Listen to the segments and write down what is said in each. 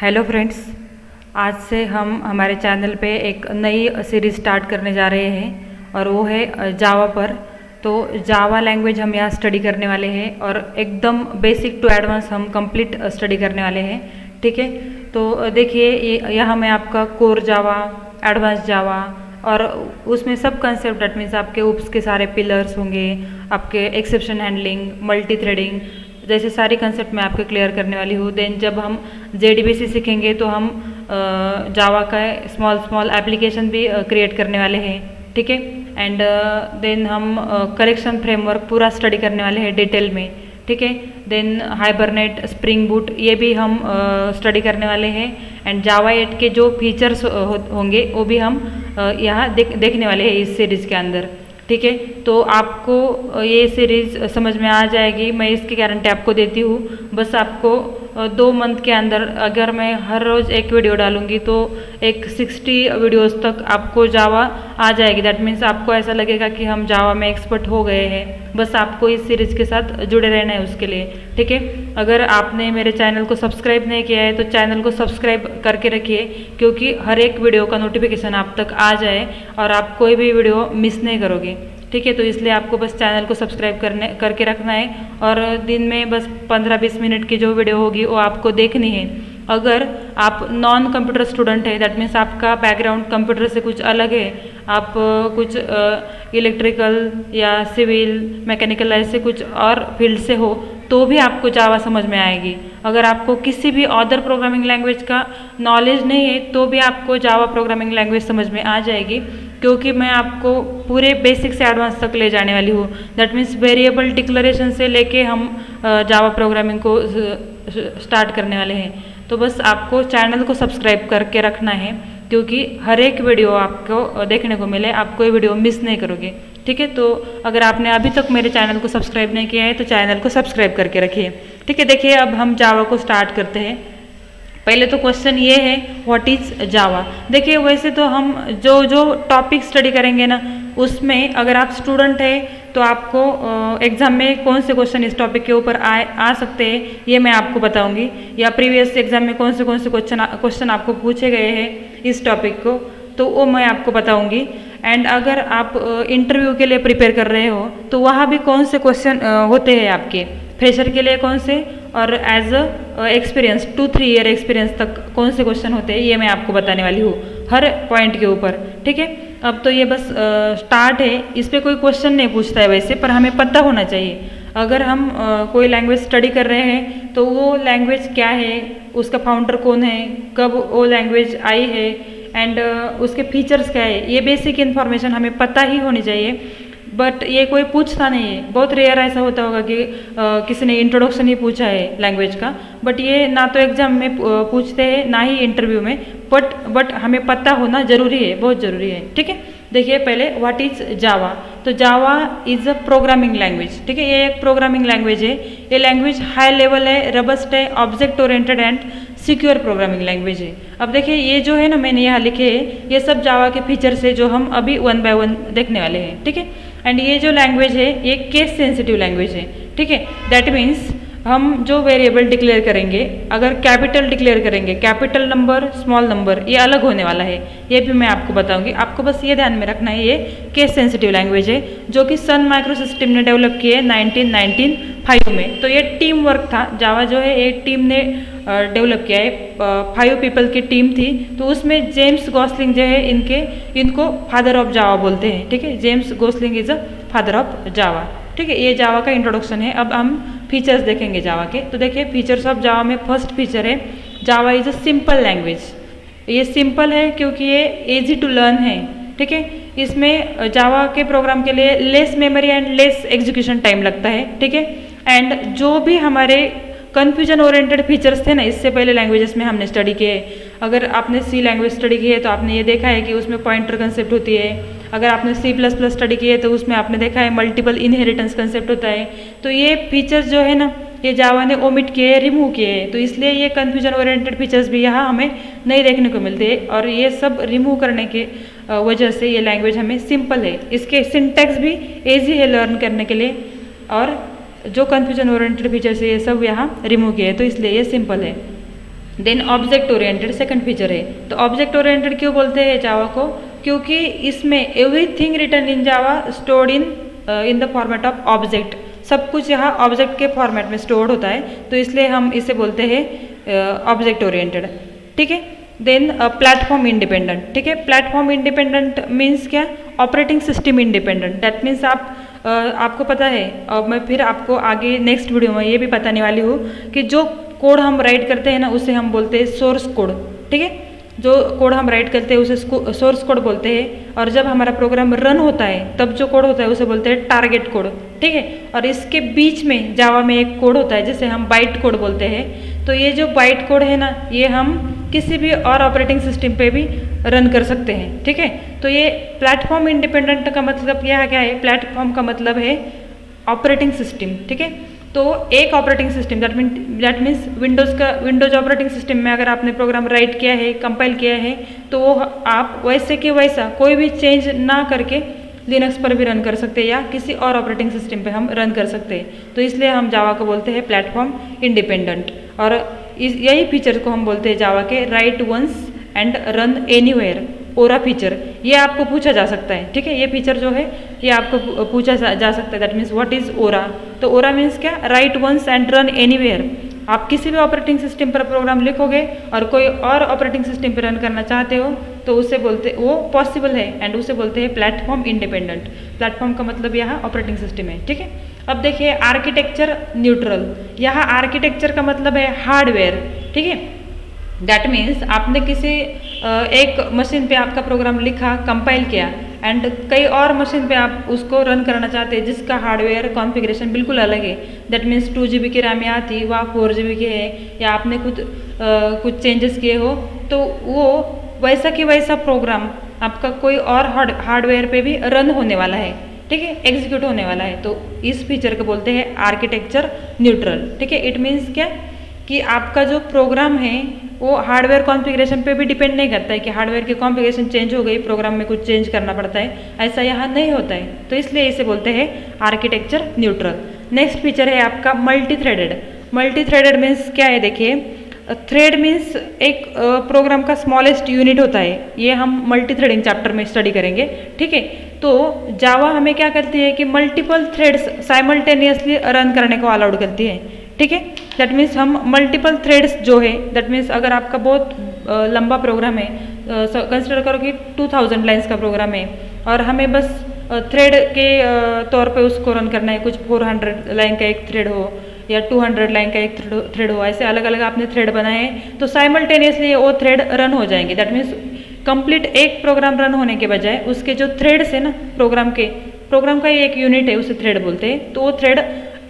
Hello friends, आज से हम हमारे चैनल पे एक नई सीरीज़ स्टार्ट करने जा रहे हैं और वो है जावा पर। तो जावा लैंग्वेज हम यहाँ स्टडी करने वाले हैं और एकदम बेसिक टू एडवांस हम कंप्लीट स्टडी करने वाले हैं। ठीक है, तो देखिए यहाँ में आपका कोर जावा, एडवांस जावा और उसमें सब कंसेप्ट डेट मीन्स आपके उप्स के सारे पिलर्स होंगे, आपके एक्सेप्शन हैंडलिंग, मल्टी थ्रेडिंग जैसे सारी कंसेप्ट मैं आपके क्लियर करने वाली हूँ। देन जब हम JDBC सीखेंगे तो हम जावा का स्मॉल एप्लीकेशन भी क्रिएट करने वाले हैं। ठीक है, एंड देन हम करेक्शन फ्रेमवर्क पूरा स्टडी करने वाले हैं डिटेल में। ठीक है, देन हाइबरनेट, स्प्रिंग बूट ये भी हम स्टडी करने वाले हैं एंड जावा 8 के जो फीचर्स होंगे वो भी हम यहाँ देखने वाले हैं इस सीरीज़ के अंदर। ठीक है, तो आपको ये सीरीज़ समझ में आ जाएगी, मैं इसकी गारंटी आपको देती हूँ। बस आपको 2 मंथ के अंदर अगर मैं हर रोज़ एक वीडियो डालूँगी तो एक 60 वीडियोस तक आपको जावा आ जाएगी। दैट मीन्स आपको ऐसा लगेगा कि हम जावा में एक्सपर्ट हो गए हैं। बस आपको इस सीरीज़ के साथ जुड़े रहना है उसके लिए। ठीक है, अगर आपने मेरे चैनल को सब्सक्राइब नहीं किया है तो चैनल को सब्सक्राइब करके रखिए, क्योंकि हर एक वीडियो का नोटिफिकेशन आप तक आ जाए और आप कोई भी वीडियो मिस नहीं करोगे। ठीक है, तो इसलिए आपको बस चैनल को सब्सक्राइब करके रखना है और दिन में बस 15-20 मिनट की जो वीडियो होगी वो आपको देखनी है। अगर आप नॉन कंप्यूटर स्टूडेंट है, दैट मीन्स आपका बैकग्राउंड कंप्यूटर से कुछ अलग है, आप कुछ इलेक्ट्रिकल या सिविल मैकेनिकल ऐसे कुछ और फील्ड से हो तो भी आपको जावा समझ में आएगी। अगर आपको किसी भी अदर प्रोग्रामिंग लैंग्वेज का नॉलेज नहीं है तो भी आपको जावा प्रोग्रामिंग लैंग्वेज समझ में आ जाएगी, क्योंकि मैं आपको पूरे बेसिक से एडवांस तक ले जाने वाली हूँ। दैट मीन्स वेरिएबल डिक्लेरेशन से लेके हम जावा प्रोग्रामिंग को स्टार्ट करने वाले हैं। तो बस आपको चैनल को सब्सक्राइब करके रखना है, क्योंकि हर एक वीडियो आपको देखने को मिले, आप कोई वीडियो मिस नहीं करोगे। ठीक है, तो अगर आपने अभी तक मेरे चैनल को सब्सक्राइब नहीं किया है तो चैनल को सब्सक्राइब करके रखिए। ठीक है, देखिए अब हम जावा को स्टार्ट करते हैं। पहले तो क्वेश्चन ये है, व्हाट इज जावा। देखिए वैसे तो हम जो टॉपिक स्टडी करेंगे ना, उसमें अगर आप स्टूडेंट है तो आपको एग्जाम में कौन से क्वेश्चन इस टॉपिक के ऊपर आ सकते हैं ये मैं आपको बताऊंगी, या प्रीवियस एग्जाम में कौन से क्वेश्चन आपको पूछे गए हैं इस टॉपिक को, तो वो मैं आपको बताऊंगी। एंड अगर आप इंटरव्यू के लिए प्रिपेयर कर रहे हो तो वहाँ भी कौन से क्वेश्चन होते हैं आपके, फ्रेशर के लिए कौन से और as a experience 2-3 year experience तक कौन से क्वेश्चन होते हैं, ये मैं आपको बताने वाली हूँ हर पॉइंट के ऊपर। ठीक है, अब तो ये बस स्टार्ट है, इस पर कोई क्वेश्चन नहीं पूछता है वैसे, पर हमें पता होना चाहिए। अगर हम कोई लैंग्वेज स्टडी कर रहे हैं तो वो लैंग्वेज क्या है, उसका फाउंडर कौन है, कब वो लैंग्वेज आई है एंड उसके फीचर्स क्या है, ये बेसिक इन्फॉर्मेशन हमें पता ही होनी चाहिए। बट ये कोई पूछता नहीं है, बहुत रेयर ऐसा होता होगा कि किसी ने इंट्रोडक्शन ही पूछा है लैंग्वेज का, बट ये ना तो एग्जाम में पूछते हैं ना ही इंटरव्यू में, बट हमें पता होना जरूरी है, बहुत ज़रूरी है। ठीक है, देखिए पहले व्हाट इज जावा। तो Java is a programming language. ठीक है, ये एक प्रोग्रामिंग लैंग्वेज है। ये लैंग्वेज हाई लेवल है, रबस्ट है, object oriented and secure programming language है। अब देखिए ये जो है ना मैंने यहाँ लिखे है, ये सब जावा के फीचर्स है जो हम अभी 1 बाय 1 देखने वाले हैं। ठीक है, एंड ये जो लैंग्वेज है ये केस सेंसिटिव लैंग्वेज है। ठीक है, दैट मीन्स हम जो वेरिएबल डिक्लेयर करेंगे, अगर कैपिटल डिक्लेयर करेंगे, कैपिटल नंबर स्मॉल नंबर ये अलग होने वाला है, ये भी मैं आपको बताऊंगी। आपको बस ये ध्यान में रखना है, ये केस सेंसिटिव लैंग्वेज है जो कि सन माइक्रो सिस्टम ने डेवलप की है 1995 में। तो ये टीम वर्क था, जावा जो है एक टीम ने डेवलप किया है, 5 पीपल की टीम थी। तो उसमें जेम्स गॉसलिंग जो है इनको फादर ऑफ जावा बोलते हैं। ठीक है, James Gosling is a father of Java. ठीक है, ये जावा का इंट्रोडक्शन है। अब हम फीचर्स देखेंगे जावा के। तो देखिए फीचर्स ऑफ जावा में फर्स्ट फीचर है, Java is a simple language. ये सिंपल है क्योंकि ये इजी टू लर्न है। ठीक है, इसमें जावा के प्रोग्राम के लिए less memory and less execution time लगता है। ठीक है, एंड जो भी हमारे कन्फ्यूजन ओरिएंटेड फीचर्स थे ना इससे पहले लैंग्वेजेस में हमने स्टडी किए, अगर आपने सी लैंग्वेज स्टडी की है तो आपने ये देखा है कि उसमें पॉइंटर कंसेप्ट होती है। अगर आपने C++ स्टडी की है तो उसमें आपने देखा है मल्टीपल इनहेरिटेंस कंसेप्ट होता है। तो ये फीचर्स जो है ना ये जावा ने ओमिट किए, रिमूव किए, तो इसलिए ये कन्फ्यूजन ओरिएंटेड फीचर्स भी यहाँ हमें नहीं देखने को मिलते, और ये सब रिमूव करने के वजह से ये लैंग्वेज हमें सिंपल है। इसके सिंटैक्स भी ईजी है लर्न करने के लिए, और जो कन्फ्यूजन ओरिएंटेड फीचर्स है ये सब यहाँ रिमूव किए, तो इसलिए ये सिंपल है। Then object oriented second feature है। तो ऑब्जेक्ट ओरिएंटेड क्यों बोलते हैं जावा को? क्योंकि इसमें everything written in Java stored in the format of object, सब कुछ यहाँ ऑब्जेक्ट के फॉर्मेट में स्टोर्ड होता है, तो इसलिए हम इसे बोलते हैं ऑब्जेक्ट ओरिएंटेड। ठीक है। Then platform independent. ठीक है। प्लेटफॉर्म इंडिपेंडेंट मीन्स क्या? Operating system independent. That means आपको पता है, और मैं फिर आपको आगे नेक्स्ट वीडियो में ये भी बताने वाली हूँ कि जो कोड हम राइट करते हैं ना, उसे हम बोलते हैं सोर्स कोड। ठीक है। जो कोड हम राइट करते हैं उसे सोर्स कोड बोलते हैं, और जब हमारा प्रोग्राम रन होता है तब जो कोड होता है उसे बोलते हैं टारगेट कोड। ठीक है। और इसके बीच में जावा में एक कोड होता है जिसे हम बाइट कोड बोलते हैं। तो ये जो बाइट कोड है ना, ये हम किसी भी और ऑपरेटिंग सिस्टम पे भी रन कर सकते हैं। ठीक है। तो ये प्लेटफॉर्म इंडिपेंडेंट का मतलब क्या है? प्लेटफॉर्म का मतलब है ऑपरेटिंग सिस्टम। ठीक है। तो एक operating system that means Windows operating system में अगर आपने प्रोग्राम राइट किया है, कंपाइल किया है, तो वो आप वैसे के वैसा कोई भी चेंज ना करके लिनक्स पर भी रन कर सकते हैं या किसी और ऑपरेटिंग सिस्टम पे हम रन कर सकते हैं। तो इसलिए हम जावा को बोलते हैं प्लेटफॉर्म इंडिपेंडेंट। और यही फीचर को हम बोलते हैं जावा के write once and run anywhere, ORA feature. ये आपको पूछा जा सकता है। ठीक है। ये फीचर जो है ये आपको पूछा जा सकता है। That means what is ORA? तो ओरा मीन्स क्या? Write once and run anywhere. आप किसी भी ऑपरेटिंग सिस्टम पर प्रोग्राम लिखोगे और कोई और ऑपरेटिंग सिस्टम पर रन करना चाहते हो तो उसे बोलते, वो पॉसिबल है, एंड उसे बोलते हैं प्लेटफॉर्म इंडिपेंडेंट। प्लेटफॉर्म का मतलब यहाँ ऑपरेटिंग सिस्टम है। ठीक है। अब देखिए आर्किटेक्चर न्यूट्रल। यहाँ आर्किटेक्चर का मतलब है हार्डवेयर। ठीक है। दैट मीन्स आपने किसी एक मशीन पे आपका प्रोग्राम लिखा, कंपाइल किया, एंड कई और मशीन पे आप उसको रन करना चाहते हैं जिसका हार्डवेयर कॉन्फ़िगरेशन बिल्कुल अलग है। दैट मीन्स 2 GB की रैम यहाँ थी, वह 4 GB की है, या आपने कुछ चेंजेस किए हो, तो वो वैसा कि वैसा प्रोग्राम आपका कोई और हार्डवेयर पे भी रन होने वाला है। ठीक है। एग्जीक्यूट होने वाला है। तो इस फीचर को बोलते हैं आर्किटेक्चर न्यूट्रल। ठीक है। इट मीन्स क्या कि आपका जो प्रोग्राम है वो हार्डवेयर कॉन्फ़िगरेशन पे भी डिपेंड नहीं करता है कि हार्डवेयर की कॉन्फ़िगरेशन चेंज हो गई, प्रोग्राम में कुछ चेंज करना पड़ता है, ऐसा यहाँ नहीं होता है। तो इसलिए इसे बोलते हैं आर्किटेक्चर न्यूट्रल। नेक्स्ट फीचर है आपका multi threaded. Multi threaded means क्या है? देखिए, थ्रेड मीन्स एक प्रोग्राम का स्मॉलेस्ट यूनिट होता है। ये हम मल्टी थ्रेडिंग चैप्टर में स्टडी करेंगे। ठीक है। तो जावा हमें क्या करती है कि मल्टीपल थ्रेड्स साइमल्टेनियसली रन करने को अलाउड करती है। ठीक है। दैट मीन्स हम मल्टीपल थ्रेड्स जो है, दैट मीन्स अगर आपका बहुत लंबा प्रोग्राम है, कंसिडर करो कि 2000 लाइन्स का प्रोग्राम है, और हमें बस थ्रेड के तौर पे उसको रन करना है, कुछ 400 लाइन का एक थ्रेड हो या 200 लाइन का एक थ्रेड हो, ऐसे अलग अलग आपने थ्रेड बनाए हैं, तो साइमल्टेनियसली वो थ्रेड रन हो जाएंगे। दैट मीन्स कंप्लीट एक प्रोग्राम रन होने के बजाय उसके जो थ्रेड्स है ना, प्रोग्राम का ही एक यूनिट है, उसे थ्रेड बोलते हैं, तो वो थ्रेड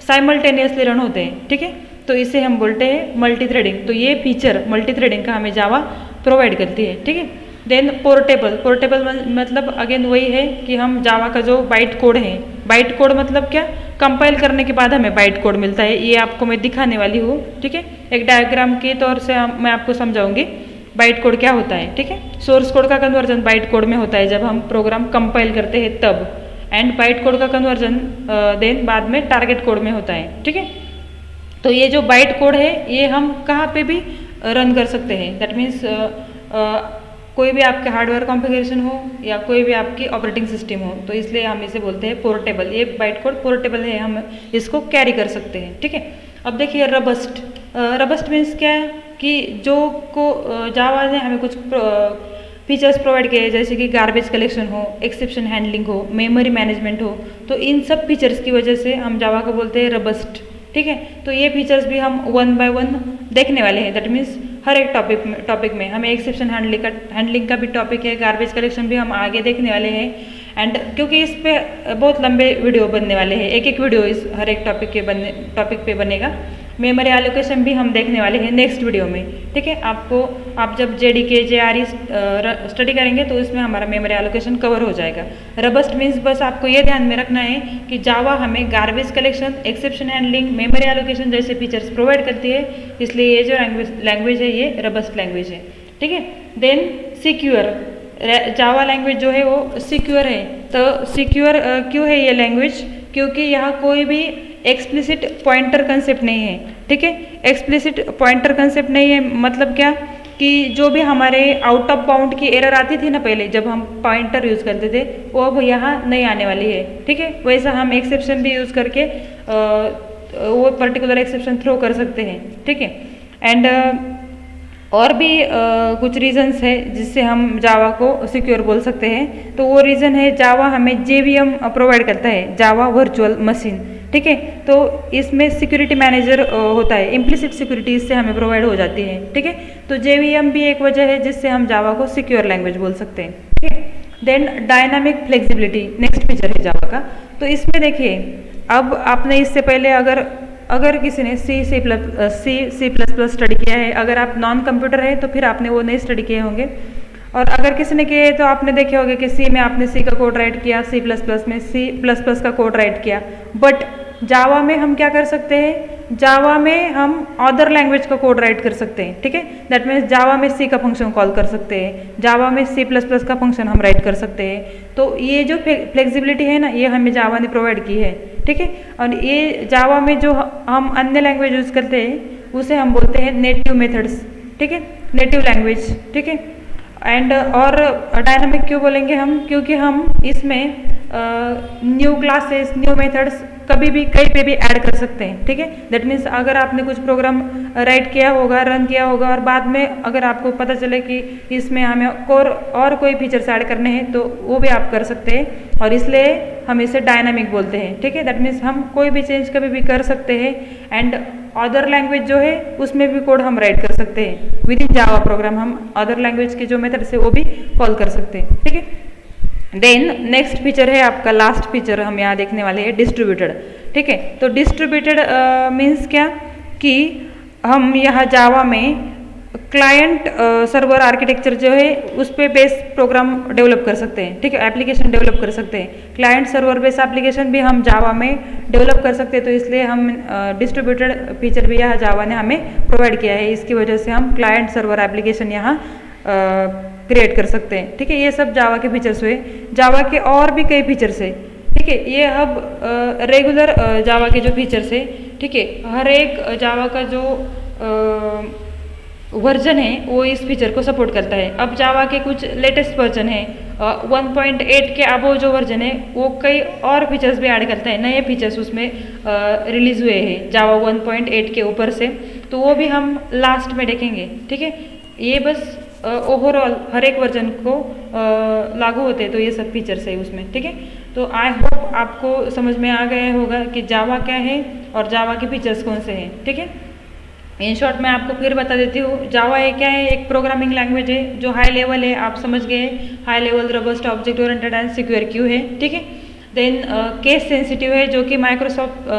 साइमल्टेनियसली रन होते हैं। ठीक है। तो इसे हम बोलते हैं मल्टी थ्रेडिंग। तो ये फीचर मल्टी थ्रेडिंग का हमें जावा प्रोवाइड करती है। ठीक है। देन पोर्टेबल मतलब अगेन वही है कि हम जावा का जो बाइट कोड है, बाइट कोड मतलब क्या? कंपाइल करने के बाद हमें बाइट कोड मिलता है। ये आपको मैं दिखाने वाली हूँ। ठीक है। एक डायग्राम के तौर से मैं आपको समझाऊंगी बाइट कोड क्या होता है। ठीक है। सोर्स कोड का कन्वर्जन बाइट कोड में होता है जब हम प्रोग्राम कंपाइल करते हैं तब, एंड बाइट कोड का कन्वर्जन देन बाद में टारगेट कोड में होता है। ठीक है। तो ये जो बाइट कोड है ये हम कहाँ पे भी रन कर सकते हैं। दैट मीन्स कोई भी आपके हार्डवेयर कॉन्फ़िगरेशन हो या कोई भी आपकी ऑपरेटिंग सिस्टम हो, तो इसलिए हम इसे बोलते हैं पोर्टेबल। ये बाइट कोड पोर्टेबल है, हम इसको कैरी कर सकते हैं। ठीक है। अब देखिए रबस्ट मीन्स क्या है कि जो को जावा ने हमें कुछ फीचर्स प्रोवाइड किए, जैसे कि गार्बेज कलेक्शन हो, एक्सेप्शन हैंडलिंग हो, मेमोरी मैनेजमेंट हो, तो इन सब फीचर्स की वजह से हम जावा को बोलते हैं रबस्ट। ठीक है। तो ये फीचर्स भी हम 1 by 1 देखने वाले हैं। दैट मीन्स हर एक टॉपिक में हमें एक्सेप्शन हैंडलिंग का भी टॉपिक है, गार्बेज कलेक्शन भी हम आगे देखने वाले हैं। एंड क्योंकि इस पे बहुत लंबे वीडियो बनने वाले हैं, एक वीडियो इस हर एक टॉपिक पे बनेगा। मेमोरी एलोकेशन भी हम देखने वाले हैं नेक्स्ट वीडियो में। ठीक है। आप जब JDK JRE स्टडी करेंगे तो इसमें हमारा मेमोरी एलोकेशन कवर हो जाएगा। रबस्ट मीन्स बस आपको ये ध्यान में रखना है कि जावा हमें garbage collection, exception handling, memory allocation जैसे फीचर्स प्रोवाइड करती है, इसलिए ये जो लैंग्वेज है ये रबस्ट लैंग्वेज है। ठीक है। Then secure. जावा लैंग्वेज जो है वो सिक्योर है। तो सिक्योर क्यों है ये लैंग्वेज? क्योंकि यहाँ कोई भी एक्सप्लिसिट पॉइंटर कंसेप्ट नहीं है। ठीक है। एक्सप्लिसिट पॉइंटर कंसेप्ट नहीं है, मतलब क्या कि जो भी हमारे आउट ऑफ बाउंड की एरर आती थी ना पहले जब हम पॉइंटर यूज़ करते थे, वो अब यहाँ नहीं आने वाली है, ठीक है। वैसा हम एक्सेप्शन भी यूज़ करके वो पर्टिकुलर एक्सेप्शन थ्रो कर सकते हैं, ठीक है। एंड और भी कुछ रीजंस है जिससे हम जावा को सिक्योर बोल सकते हैं। तो वो रीज़न है, जावा हमें JVM प्रोवाइड करता है, जावा वर्चुअल मशीन, ठीक है। तो इसमें सिक्योरिटी मैनेजर होता है, इम्प्लिसिट सिक्योरिटी इससे हमें प्रोवाइड हो जाती है, ठीक है। तो JVM भी एक वजह है जिससे हम जावा को सिक्योर लैंग्वेज बोल सकते हैं, ठीक है। Then dynamic flexibility next feature है जावा का। तो इसमें देखिए, अब आपने इससे पहले अगर किसी ने C++ स्टडी किया है, अगर आप नॉन कंप्यूटर है तो फिर आपने वो नहीं स्टडी किए होंगे, और अगर किसी ने किए तो आपने देखे होंगे कि C में आपने C का कोड राइट किया, C++ में C++ का कोड राइट किया। बट जावा में हम क्या कर सकते हैं, जावा में हम अदर लैंग्वेज का कोड राइट कर सकते हैं, ठीक है। दैट मीन्स जावा में C का फंक्शन कॉल कर सकते हैं, जावा में C++ का फंक्शन हम राइट कर सकते हैं। तो ये जो फ्लेक्सिबिलिटी है ना, ये हमें जावा ने प्रोवाइड की है, ठीक है। और ये जावा में जो हम अन्य लैंग्वेज यूज़ करते हैं उसे हम बोलते हैं नेटिव मेथड्स, ठीक है, नेटिव लैंग्वेज, ठीक है। एंड और डायनामिक क्यों बोलेंगे हम, क्योंकि हम इसमें न्यू क्लासेस, न्यू मेथड्स कभी भी कहीं पे भी ऐड कर सकते हैं, ठीक है। दैट मीन्स अगर आपने कुछ प्रोग्राम राइट किया होगा, रन किया होगा, और बाद में अगर आपको पता चले कि इसमें हमें और कोई फीचर्स ऐड करने हैं तो वो भी आप कर सकते हैं, और इसलिए हम इसे डायनामिक बोलते हैं, ठीक है। दैट मीन्स हम कोई भी चेंज कभी भी कर सकते हैं, एंड अदर लैंग्वेज जो है उसमें भी कोड हम राइट कर सकते हैं। विद इन जावा प्रोग्राम हम अदर लैंग्वेज के जो मेथड्स है वो भी कॉल कर सकते हैं, ठीक है। देन नेक्स्ट फीचर है आपका, लास्ट फीचर हम यहाँ देखने वाले हैं, डिस्ट्रीब्यूटेड, ठीक है। तो डिस्ट्रीब्यूटेड मीन्स क्या कि हम यहाँ जावा में क्लाइंट सर्वर आर्किटेक्चर जो है उस पर बेस प्रोग्राम डेवलप कर सकते हैं, ठीक है, एप्लीकेशन डेवलप कर सकते हैं। क्लाइंट सर्वर बेस एप्लीकेशन भी हम जावा में डेवलप कर सकते हैं, तो इसलिए हम डिस्ट्रीब्यूटेड फीचर भी यहाँ जावा ने हमें प्रोवाइड किया है। इसकी वजह से हम क्लाइंट सर्वर एप्लीकेशन यहाँ क्रिएट कर सकते हैं, ठीक है। ये सब जावा के फीचर्स हुए। जावा के और भी कई फीचर्स है, ठीक है। ये अब रेगुलर जावा के जो फीचर्स है, ठीक है, हर एक जावा का जो वर्जन है वो इस फीचर को सपोर्ट करता है। अब जावा के कुछ लेटेस्ट वर्जन है, 1.8 के अबो जो वर्जन है वो कई और फीचर्स भी ऐड करता है, नए फीचर्स उसमें रिलीज हुए हैं जावा 1.8 के ऊपर से, तो वो भी हम लास्ट में देखेंगे, ठीक है। ये बस ओवरऑल हर एक वर्जन को लागू होते हैं, तो ये सब फीचर्स है उसमें, ठीक है। तो आई होप आपको समझ में आ गया होगा कि जावा क्या है और जावा के फीचर्स कौन से हैं, ठीक है। इन शॉर्ट मैं आपको फिर बता देती हूँ, जावा है क्या है, एक प्रोग्रामिंग लैंग्वेज है जो हाई लेवल है, आप समझ गए, high level robust object oriented and secure Q है, ठीक है। देन केस सेंसिटिव है, जो कि माइक्रोसॉफ्ट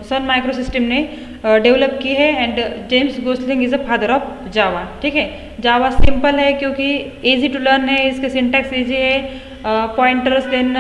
सन माइक्रो सिस्टम ने डेवलप की है, and James Gosling is a father of Java, ठीक है। जावा सिंपल है क्योंकि इजी टू लर्न है, इसके सिंटैक्स इजी है, पॉइंटर्स देन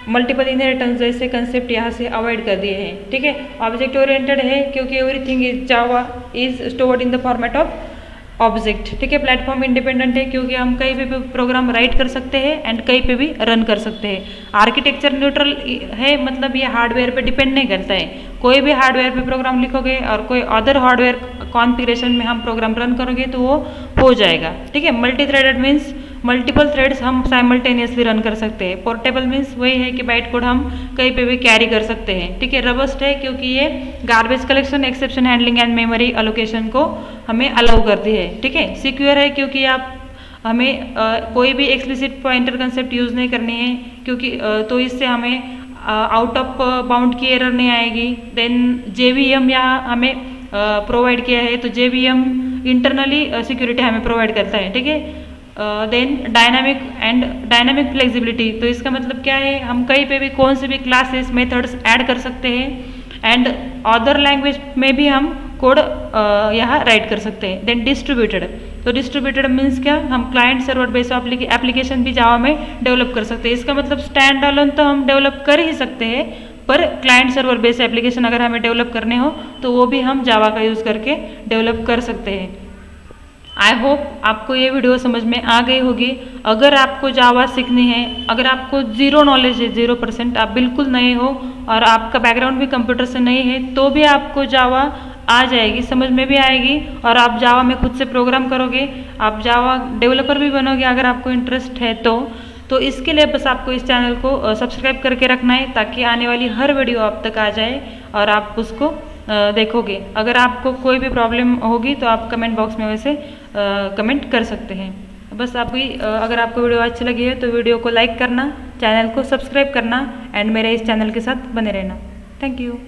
मल्टीपल इनहेरिटेंस जैसे कंसेप्ट यहाँ से अवॉइड कर दिए हैं, ठीक है। ऑब्जेक्ट ओरिएंटेड है क्योंकि everything is Java is stored in the format of object, ठीक है। प्लेटफॉर्म इंडिपेंडेंट है क्योंकि हम कहीं पे भी प्रोग्राम राइट कर सकते हैं एंड कहीं पे भी रन कर सकते हैं। आर्किटेक्चर न्यूट्रल है, मतलब ये हार्डवेयर पे डिपेंड नहीं करता है, कोई भी हार्डवेयर पे प्रोग्राम लिखोगे और कोई अदर हार्डवेयर कॉन्फ़िगरेशन में हम प्रोग्राम रन करोगे तो वो हो जाएगा, ठीक है। Multi threaded means multiple threads हम साइमल्टेनियसली रन कर सकते हैं। पोर्टेबल मीन्स वही है कि बाइट कोड हम कहीं पे भी कैरी कर सकते हैं, ठीक है। रबस्ट है क्योंकि ये garbage collection, exception handling and memory allocation को हमें अलाउ करती है, ठीक है। सिक्योर है क्योंकि आप हमें कोई भी एक्सप्लिसिट पॉइंटर कंसेप्ट यूज़ नहीं करनी है, क्योंकि तो इससे हमें आउट ऑफ बाउंड की एरर नहीं आएगी। देन JVM यहाँ हमें प्रोवाइड किया है, तो JVM इंटरनली सिक्योरिटी हमें प्रोवाइड करता है, ठीक है। देन डायनामिक फ्लेक्सिबिलिटी, तो इसका मतलब क्या है, हम कहीं पे भी कौन से भी क्लासेस मेथड्स ऐड कर सकते हैं, एंड अदर लैंग्वेज में भी हम कोड यहाँ राइट कर सकते हैं। देन डिस्ट्रीब्यूटेड, तो डिस्ट्रीब्यूटेड मीन्स क्या, हम क्लाइंट सर्वर बेस्ड एप्लीकेशन भी जावा में डेवलप कर सकते हैं। इसका मतलब स्टैंड अलोन तो हम डेवलप कर ही सकते हैं, पर क्लाइंट सर्वर बेस्ड एप्लीकेशन अगर हमें डेवलप करने हो तो वो भी हम जावा का यूज़ करके डेवलप कर सकते हैं। आई होप आपको ये वीडियो समझ में आ गई होगी। अगर आपको जावा सीखनी है, अगर आपको ज़ीरो नॉलेज है, 0%, आप बिल्कुल नए हो और आपका बैकग्राउंड भी कंप्यूटर से नहीं है, तो भी आपको जावा आ जाएगी, समझ में भी आएगी और आप जावा में खुद से प्रोग्राम करोगे, आप जावा डेवलपर भी बनोगे अगर आपको इंटरेस्ट है तो इसके लिए बस आपको इस चैनल को सब्सक्राइब करके रखना है ताकि आने वाली हर वीडियो आप तक आ जाए और आप उसको देखोगे। अगर आपको कोई भी प्रॉब्लम होगी तो आप कमेंट बॉक्स में वैसे कमेंट कर सकते हैं। बस अगर आपको वीडियो अच्छी लगी है तो वीडियो को लाइक करना, चैनल को सब्सक्राइब करना एंड मेरे इस चैनल के साथ बने रहना। Thank you.